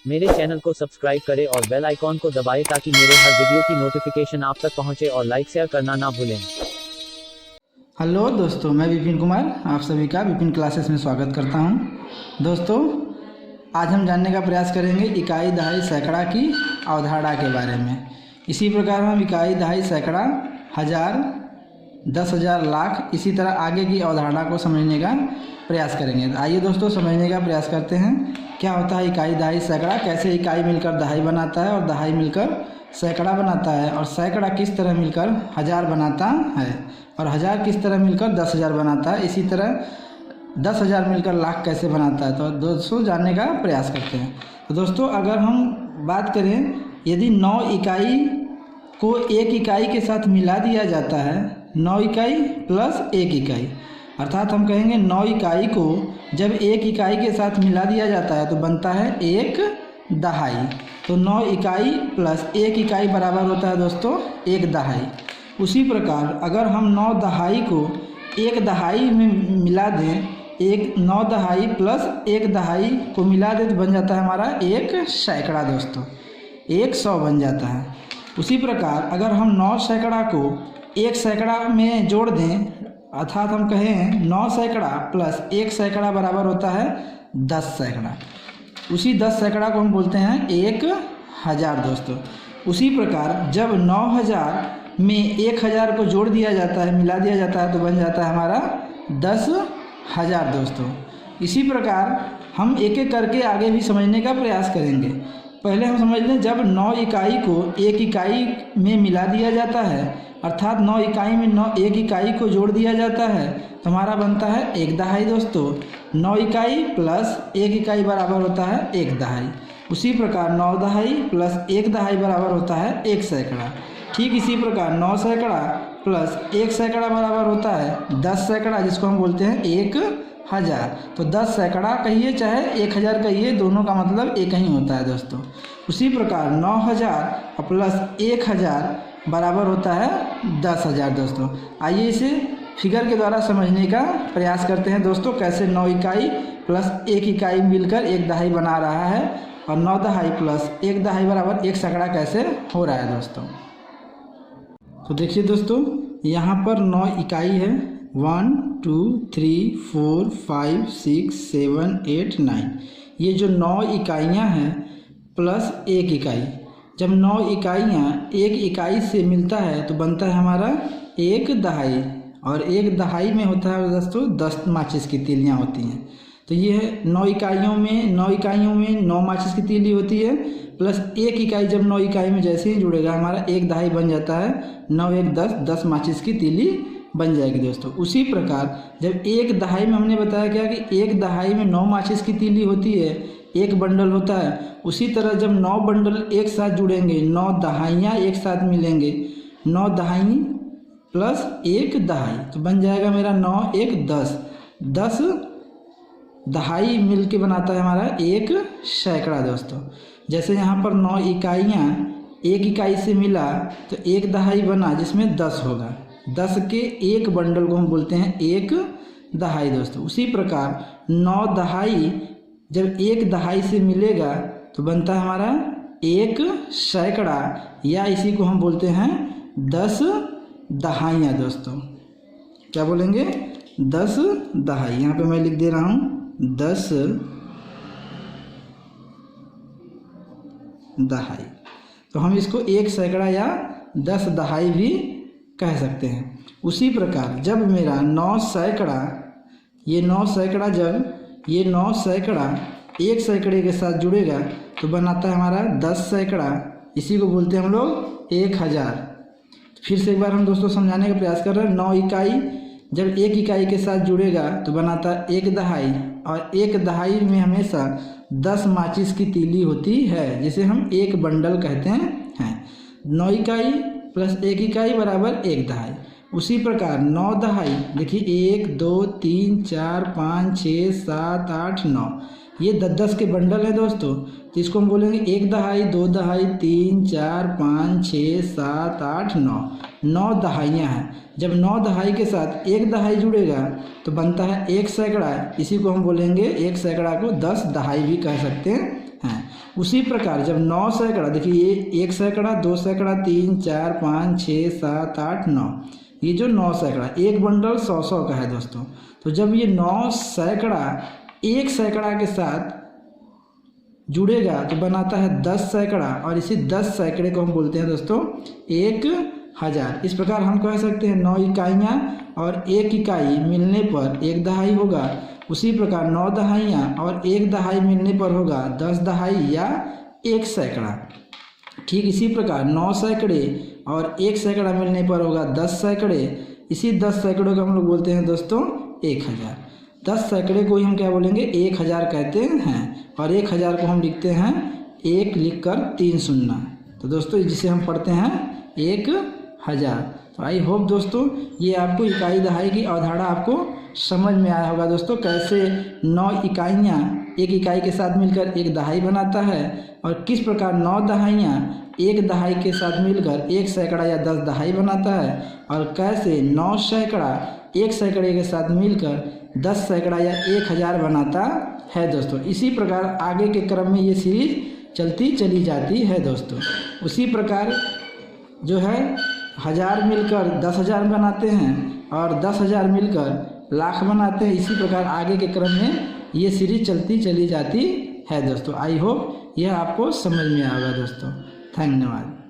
मेरे चैनल को सब्सक्राइब करें और बेल आइकॉन को दबाएं ताकि मेरे हर वीडियो की नोटिफिकेशन आप तक पहुंचे और लाइक शेयर करना ना भूलें। हेलो दोस्तों, मैं विपिन कुमार आप सभी का विपिन क्लासेस में स्वागत करता हूं। दोस्तों, आज हम जानने का प्रयास करेंगे इकाई, दहाई, सैकड़ा की अवधारणा के बारे में। इसी प्रकार हम इकाई, दहाई, सैकड़ा, हज़ार, 10,000, लाख, इसी तरह आगे की अवधारणा को समझने का प्रयास करेंगे। आइए दोस्तों, समझने का प्रयास करते हैं क्या होता है इकाई, दहाई, सैकड़ा, कैसे इकाई मिलकर दहाई बनाता है और दहाई मिलकर सैकड़ा बनाता है, और सैकड़ा किस तरह मिलकर हज़ार बनाता है, और हज़ार किस तरह मिलकर 10,000 बनाता है, इसी तरह 10,000 मिलकर लाख कैसे बनाता है। तो दोस्तों जानने का प्रयास करते हैं। तो दोस्तों, अगर हम बात करें, यदि 9 इकाई को एक इकाई के साथ मिला दिया जाता है, 9 इकाई प्लस 1 इकाई, अर्थात हम कहेंगे 9 इकाई को जब एक इकाई के साथ मिला दिया जाता है तो बनता है एक दहाई। तो 9 इकाई प्लस 1 इकाई बराबर होता है दोस्तों एक दहाई। उसी प्रकार अगर हम 9 दहाई को एक दहाई में मिला दें, 9 दहाई प्लस 1 दहाई को मिला दें तो बन जाता है हमारा एक सैकड़ा दोस्तों, 100 बन जाता है। उसी प्रकार अगर हम 9 सैकड़ा को एक सैकड़ा में जोड़ दें, अर्थात हम कहें 9 सैकड़ा प्लस 1 सैकड़ा बराबर होता है 10 सैकड़ा। उसी 10 सैकड़ा को हम बोलते हैं 1,000 दोस्तों। उसी प्रकार जब 9,000 में 1,000 को जोड़ दिया जाता है, मिला दिया जाता है तो बन जाता है हमारा 10,000 दोस्तों। इसी प्रकार हम एक एक करके आगे भी समझने का प्रयास करेंगे। पहले हम समझ लें, जब 9 इकाई को एक इकाई में मिला दिया जाता है, अर्थात 9 इकाई में 1 इकाई को जोड़ दिया जाता है तो हमारा बनता है एक दहाई दोस्तों। 9 इकाई प्लस 1 इकाई बराबर होता है एक दहाई। उसी प्रकार 9 दहाई प्लस 1 दहाई बराबर होता है एक सैकड़ा। ठीक इसी प्रकार 9 सैकड़ा प्लस 1 सैकड़ा बराबर होता है 10 सैकड़ा, जिसको हम बोलते हैं 1,000। तो 10 सैकड़ा कहिए चाहे 1,000 कहिए, दोनों का मतलब एक ही होता है दोस्तों। उसी प्रकार 9,000 प्लस 1,000 बराबर होता है 10,000 दोस्तों। आइए इसे फिगर के द्वारा समझने का प्रयास करते हैं दोस्तों, कैसे 9 इकाई प्लस 1 इकाई मिलकर एक दहाई बना रहा है, और 9 दहाई प्लस 1 दहाई बराबर एक सैकड़ा कैसे हो रहा है दोस्तों। तो देखिए दोस्तों, यहाँ पर 9 इकाई है, 1 2 3 4 5 6 7 8 9। ये जो 9 इकाइयाँ हैं प्लस 1 इकाई, जब 9 इकाइयाँ एक इकाई से मिलता है तो बनता है हमारा एक दहाई, और एक दहाई में होता है दोस्तों 10 माचिस की तीलियाँ होती हैं। तो ये 9 इकाइयों में 9 माचिस की तीली होती है, प्लस 1 इकाई जब 9 इकाई में जैसे ही जुड़ेगा हमारा एक दहाई बन जाता है, 9 1 10, 10 माचिस की तीली बन जाएगी दोस्तों। उसी प्रकार जब एक दहाई में हमने बताया क्या कि एक दहाई में 9 माचिस की तीली होती है, एक बंडल होता है। उसी तरह जब 9 बंडल एक साथ जुड़ेंगे, 9 दहाइयाँ एक साथ मिलेंगे, 9 दहाई प्लस 1 दहाई तो बन जाएगा मेरा 9 1 10, 10 दहाई मिल के बनाता है हमारा एक सैकड़ा दोस्तों। जैसे यहाँ पर 9 इकाइयाँ एक इकाई से मिला तो एक दहाई बना, जिसमें 10 होगा, 10 के एक बंडल को हम बोलते हैं एक दहाई दोस्तों। उसी प्रकार 9 दहाई जब एक दहाई से मिलेगा तो बनता है हमारा एक सैकड़ा, या इसी को हम बोलते हैं 10 दहाइयाँ दोस्तों। क्या बोलेंगे? 10 दहाई। यहाँ पे मैं लिख दे रहा हूँ 10 दहाई। तो हम इसको एक सैकड़ा या 10 दहाई भी कह सकते हैं। उसी प्रकार जब मेरा 9 सैकड़ा, ये 9 सैकड़ा जब ये 9 सैकड़ा एक सैकड़े के साथ जुड़ेगा तो बनाता है हमारा 10 सैकड़ा, इसी को बोलते हैं हम लोग 1,000। फिर से एक बार हम दोस्तों समझाने का प्रयास कर रहे हैं। 9 इकाई जब एक इकाई के साथ जुड़ेगा तो बनाता है एक दहाई, और एक दहाई में हमेशा 10 माचिस की तीली होती है, जिसे हम एक बंडल कहते हैं। 9 इकाई प्लस 1 इकाई बराबर एक दहाई। उसी प्रकार 9 दहाई, देखिए 1 2 3 4 5 6 7 8 9, ये 10 के बंडल है दोस्तों। तो इसको हम बोलेंगे एक दहाई, 2 दहाई, 3 4 5 6 7 8 9, 9 दहाइयाँ हैं। जब 9 दहाई के साथ एक दहाई जुड़ेगा तो बनता है एक सैकड़ा, इसी को हम बोलेंगे एक सैकड़ा को 10 दहाई भी कह सकते हैं। उसी प्रकार जब 9 सैकड़ा, देखिए ये 1 सैकड़ा, 2 सैकड़ा, 3, 4, 5, 6, 7, 8, 9, ये जो 9 सैकड़ा, एक बंडल 100-100 का है दोस्तों। तो जब ये 9 सैकड़ा 1 सैकड़ा के साथ जुड़ेगा तो बनाता है 10 सैकड़ा, और इसी 10 सैकड़े को हम बोलते हैं दोस्तों 1000। इस प्रकार हम कह सकते हैं 9 इकाइयाँ और 1 इकाई मिलने पर 1 दहाई होगा। उसी प्रकार 9 दहाइयाँ और 1 दहाई मिलने पर होगा 10 दहाई या 1 सैकड़ा। ठीक इसी प्रकार 9 सैकड़े और 1 सैकड़ा मिलने पर होगा 10 सैकड़े। इसी 10 सैकड़ों को हम लोग बोलते हैं दोस्तों 1000। 10 सैकड़े को ही हम क्या बोलेंगे 1000 कहते हैं, और 1000 को हम लिखते हैं 1 लिखकर 3 शून्य। तो दोस्तों जिसे हम पढ़ते हैं 1000। तो आई होप दोस्तों ये आपको इकाई दहाई की अवधारणा आपको समझ में आया होगा दोस्तों, कैसे 9 इकाइयाँ 1 इकाई के साथ मिलकर 1 दहाई बनाता है, और किस प्रकार 9 दहाइयाँ 1 दहाई के साथ मिलकर 1 सैकड़ा या 10 दहाई बनाता है, और कैसे 9 सैकड़ा 1 सैकड़े के साथ मिलकर 10 सैकड़ा या 1000 बनाता है दोस्तों। इसी प्रकार आगे के क्रम में ये सीरीज चलती चली जाती है दोस्तों। उसी प्रकार जो है 1000 मिलकर 10,000 बनाते हैं, और 10,000 मिलकर लाख बनाते हैं। इसी प्रकार आगे के क्रम में ये सीरीज चलती चली जाती है दोस्तों। आई होप यह आपको समझ में आएगा दोस्तों। धन्यवाद।